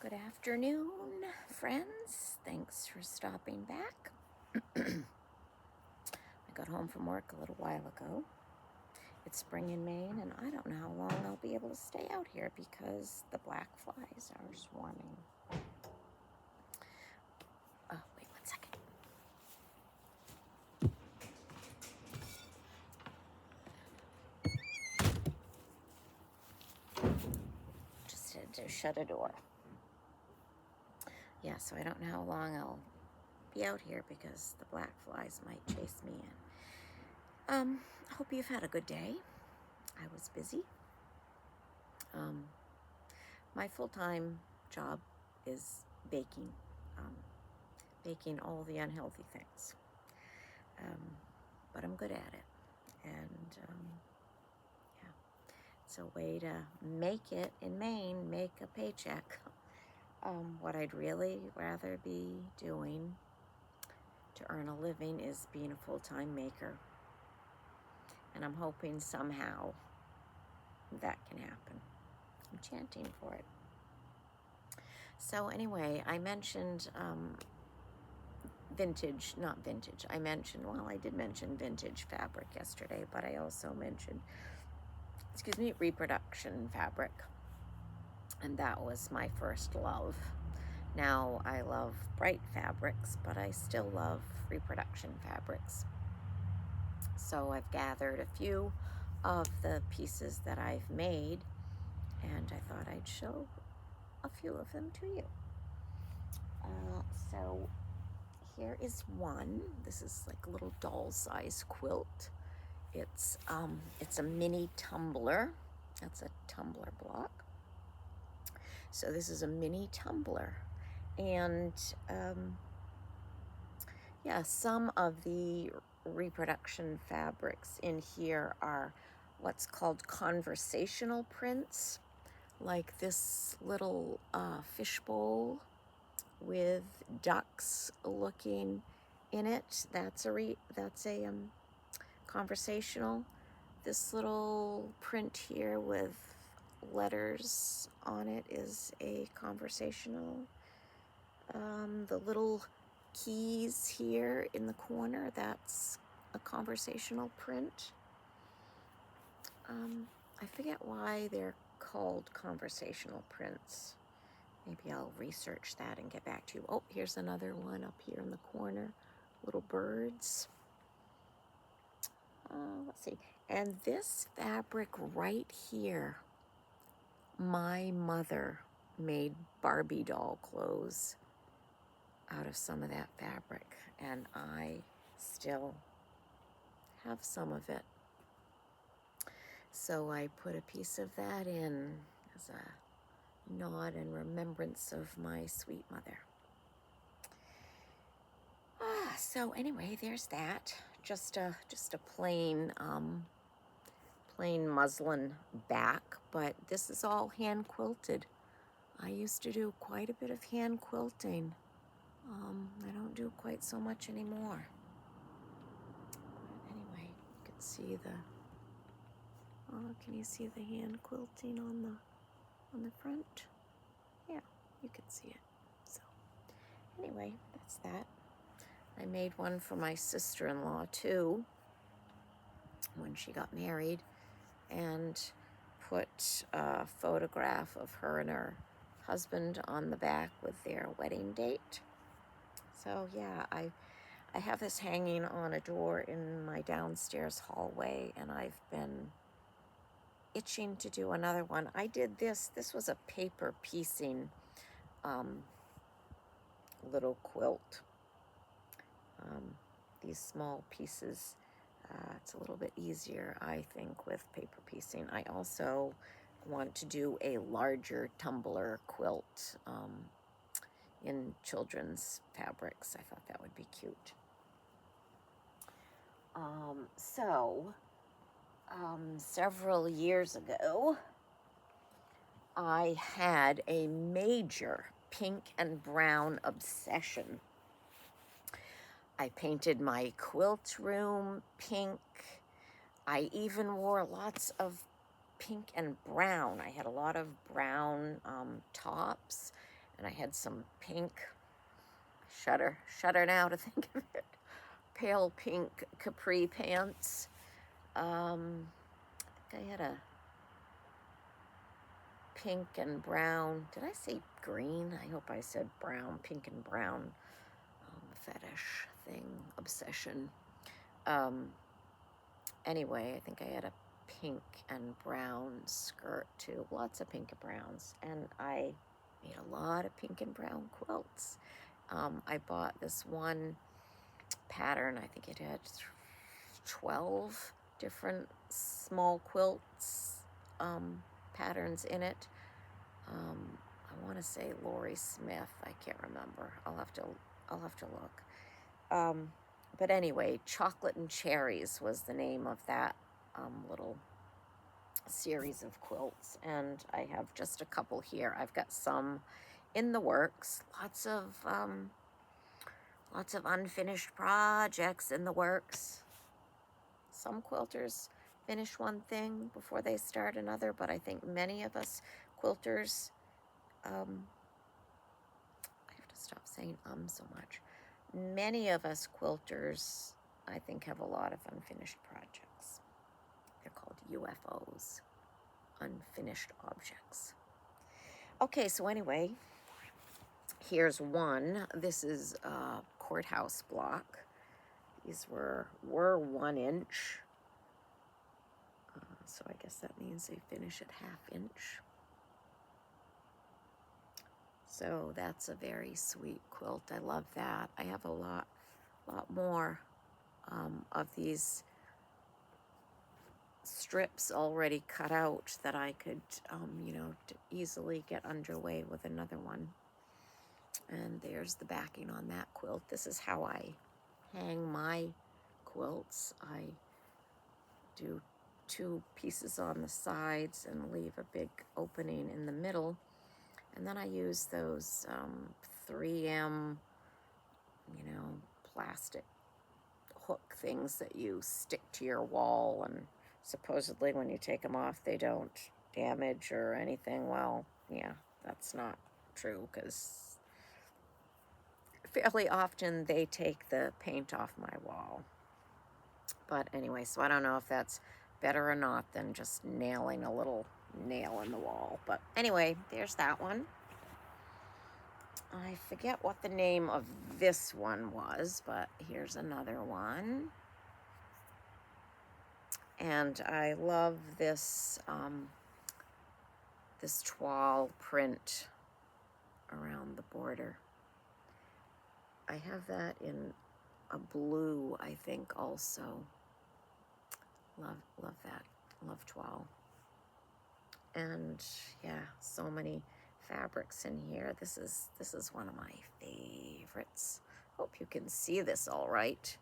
Good afternoon, friends. Thanks for stopping back. I got home from work a little while ago. It's spring in Maine, and I don't know how long I'll be able to stay out here because the black flies are swarming. Oh, wait 1 second. Just had to shut a door. Yeah, so I don't know how long I'll be out here because the black flies might chase me in. Hope you've had a good day. I was busy. My full-time job is baking, baking all the unhealthy things, but I'm good at it, and yeah, it's a way to make it in Maine, make a paycheck. What I'd really rather be doing to earn a living is being a full-time maker, and I'm hoping somehow that can happen. I'm chanting for it. So anyway, I mentioned I did mention vintage fabric yesterday, but I also mentioned, reproduction fabric. And that was my first love. Now I love bright fabrics, but I still love reproduction fabrics. So I've gathered a few of the pieces that I've made, and I thought I'd show a few of them to you. So here is one. This is like a little doll-size quilt. It's a mini tumbler. That's a tumbler block. So this is a mini tumbler, and yeah, some of the reproduction fabrics in here are what's called conversational prints, like this little fishbowl with ducks looking in it. That's a conversational. This little print here with letters on it is a conversational. The little keys here in the corner, that's a conversational print. I forget why they're called conversational prints. Maybe I'll research that and get back to you. Oh, here's another one up here in the corner. Little birds. Let's see. And this fabric right here, my mother made Barbie doll clothes out of some of that fabric, and I still have some of it. So I put a piece of that in as a nod and remembrance of my sweet mother. So anyway, there's that. Just a plain muslin back, but this is all hand quilted. I used to do quite a bit of hand quilting. I don't do quite so much anymore. But anyway, you can see can you see the hand quilting on the front? Yeah, you can see it. So anyway, that's that. I made one for my sister-in-law too when she got married, and put a photograph of her and her husband on the back with their wedding date. So yeah, I have this hanging on a door in my downstairs hallway, and I've been itching to do another one. I did this was a paper piecing little quilt. These small pieces, it's a little bit easier, I think, with paper piecing. I also want to do a larger tumbler quilt in children's fabrics. I thought that would be cute. Several years ago, I had a major pink and brown obsession. I painted my quilt room pink. I even wore lots of pink and brown. I had a lot of brown tops, And I had some pink, shudder now to think of it, pale pink capri pants. I think I had a pink and brown, did I say green? I hope I said brown, pink and brown fetish thing, obsession. Anyway, I think I had a pink and brown skirt too, lots of pink and browns, and I made a lot of pink and brown quilts. I bought this one pattern, I think it had 12 different small quilts patterns in it. I want to say Lori Smith, I can't remember. I'll have to look. But anyway, Chocolate and Cherries was the name of that little series of quilts, and I have just a couple here. I've got some in the works, lots of unfinished projects in the works. Some quilters finish one thing before they start another, but I think many of us quilters, I have to stop saying so much. Many of us quilters, I think, have a lot of unfinished projects. They're called UFOs, unfinished objects. Okay, so anyway, here's one. This is a courthouse block. These were 1 inch. So I guess that means they finish at 1/2 inch. So that's a very sweet quilt. I love that. I have a lot more of these strips already cut out that I could, easily get underway with another one. And there's the backing on that quilt. This is how I hang my quilts. I do 2 pieces on the sides and leave a big opening in the middle. And then I use those 3M, plastic hook things that you stick to your wall, and supposedly when you take them off, they don't damage or anything. Well, yeah, that's not true, because fairly often they take the paint off my wall. But anyway, so I don't know if that's better or not than just nailing a little nail in the wall. But anyway, there's that one. I forget what the name of this one was, but here's another one. And I love this this toile print around the border. I have that in a blue, I think, also. Love that. Love toile. And yeah, so many fabrics in here. This is one of my favorites. Hope you can see this all right.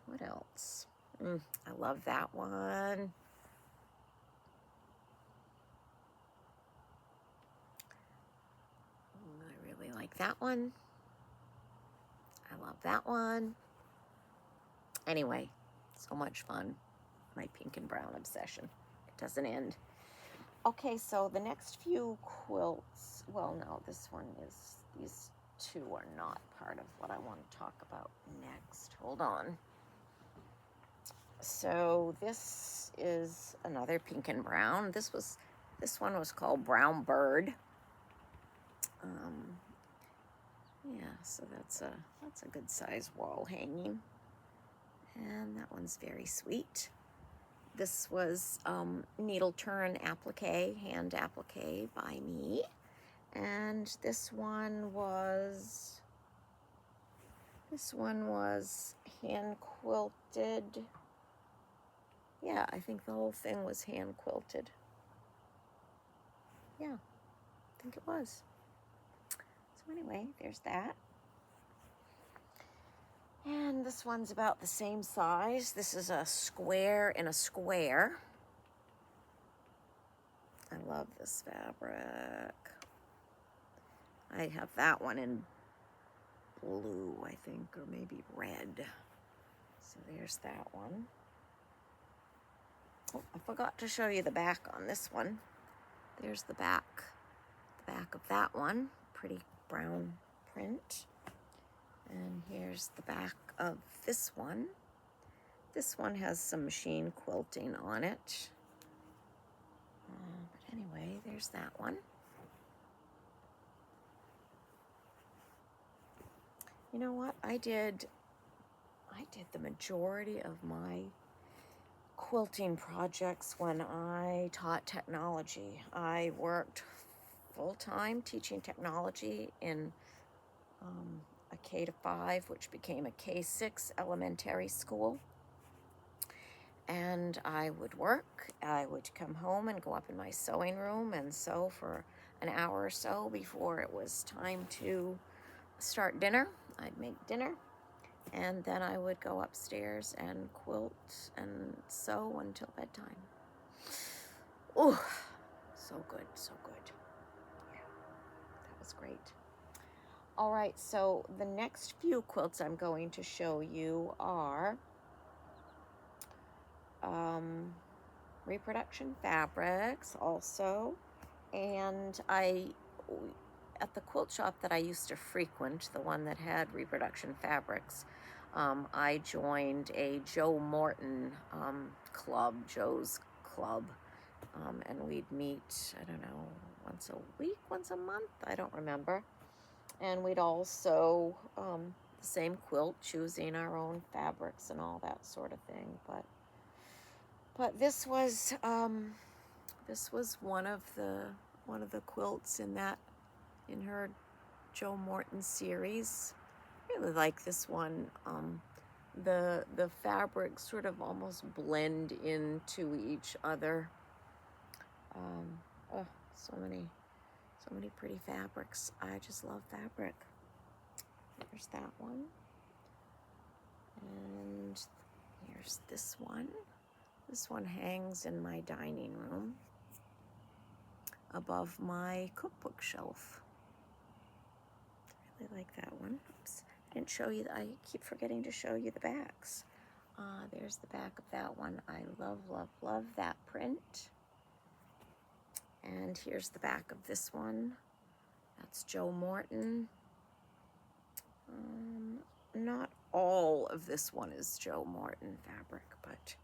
What else? I love that one. I really like that one. I love that one. Anyway, so much fun. My pink and brown obsession. It doesn't end. Okay, so the next few quilts, well, no, this one is, these 2 are not part of what I want to talk about next. Hold on. So this is another pink and brown. This one was called Brown Bird. Yeah, so that's a good size wall hanging. And that one's very sweet. This was needle turn applique, hand applique by me. And this one was hand quilted. Yeah, I think the whole thing was hand quilted. Yeah, I think it was. So anyway, there's that. And this one's about the same size. This is a square in a square. I love this fabric. I have that one in blue, I think, or maybe red. So there's that one. Oh, I forgot to show you the back on this one. There's the back back of that one. Pretty brown print. And here's the back of this one. This one has some machine quilting on it. But anyway, there's that one. You know what? I did the majority of my quilting projects when I taught technology. I worked full-time teaching technology in a K-5, which became a K-6 elementary school. And I would work, I would come home and go up in my sewing room and sew for an hour or so before it was time to start dinner. I'd make dinner, and then I would go upstairs and quilt and sew until bedtime. Oh, so good, so good. Yeah, that was great. All right, so the next few quilts I'm going to show you are Reproduction fabrics also, and at the quilt shop that I used to frequent, the one that had Reproduction fabrics, I joined a Jo Morton club, Jo's Club, and we'd meet, I don't know, once a week, once a month, I don't remember, and we'd also the same quilt, choosing our own fabrics and all that sort of thing. But this was one of the quilts in her Jo Morton series. I really like this one. The fabrics sort of almost blend into each other. Oh, so many pretty fabrics. I just love fabric. There's that one. And here's this one. This one hangs in my dining room above my cookbook shelf. I really like that one. Oops, I didn't show you, I keep forgetting to show you the backs. There's the back of that one. I love, love, love that print. And here's the back of this one. That's Jo Morton. Not all of this one is Jo Morton fabric, but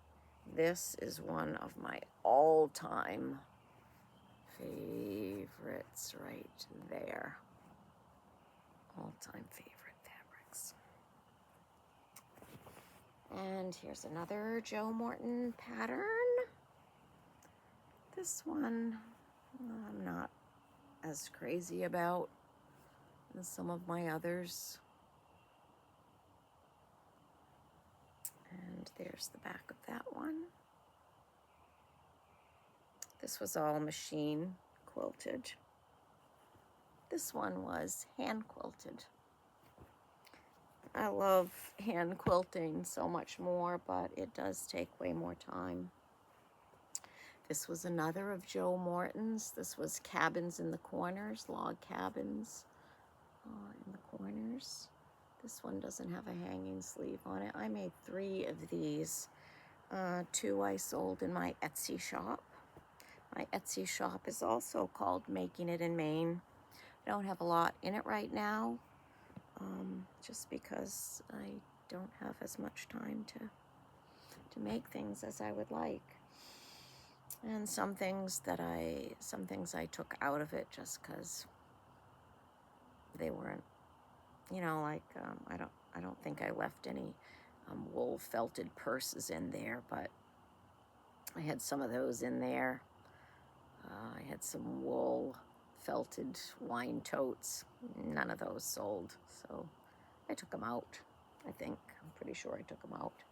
this is one of my all-time favorites right there. All-time favorite fabrics. And here's another Jo Morton pattern. This one I'm not as crazy about as some of my others. And there's the back of that one. This was all machine quilted. This one was hand quilted. I love hand quilting so much more, but it does take way more time. This was another of Jo Morton's. This was cabins in the corners, log cabins in the corners. This one doesn't have a hanging sleeve on it. I made 3 of these. 2 I sold in my Etsy shop. My Etsy shop is also called Making It in Maine. I don't have a lot in it right now, just because I don't have as much time to make things as I would like. And some things I took out of it just because they weren't, like I don't think I left any wool felted purses in there, but I had some of those in there. I had some wool felted wine totes. None of those sold, so I took them out. I'm pretty sure I took them out.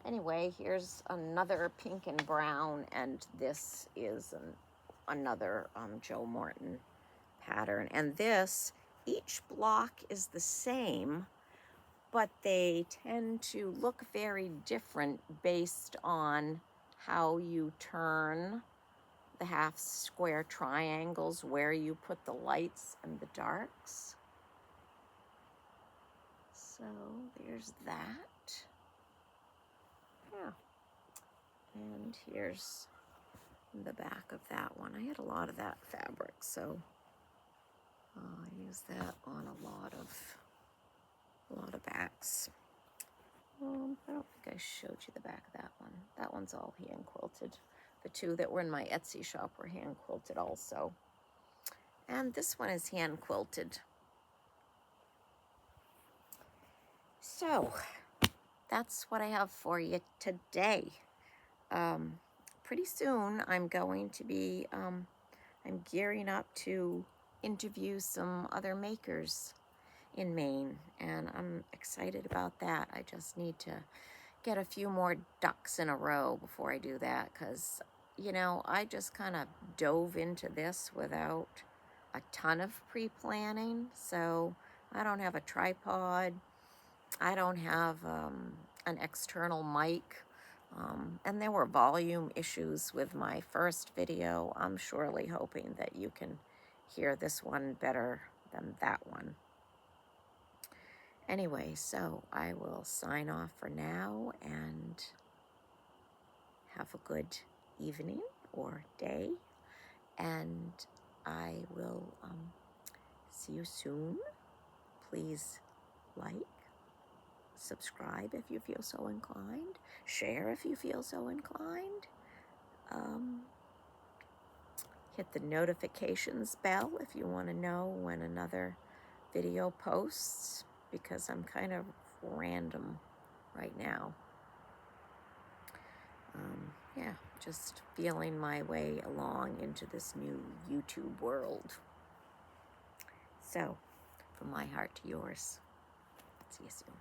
Anyway, here's another pink and brown, and this is another Jo Morton pattern. And each block is the same, but they tend to look very different based on how you turn the half square triangles, where you put the lights and the darks. So there's that. Yeah. And here's the back of that one. I had a lot of that fabric, so I use that on a lot of backs. I don't think I showed you the back of that one. That one's all hand quilted. The two that were in my Etsy shop were hand quilted also. And this one is hand quilted. So that's what I have for you today. Pretty soon I'm going to be, I'm gearing up to interview some other makers in Maine, and I'm excited about that. I just need to get a few more ducks in a row before I do that, because, you know, I just kind of dove into this without a ton of pre-planning. So I don't have a tripod. I don't have an external mic. And there were volume issues with my first video. I'm surely hoping that you can hear this one better than that one. Anyway, so I will sign off for now and have a good evening or day. And I will see you soon. Please like, subscribe if you feel so inclined, share if you feel so inclined, hit the notifications bell if you want to know when another video posts, because I'm kind of random right now. Yeah, just feeling my way along into this new YouTube world. So, from my heart to yours, see you soon.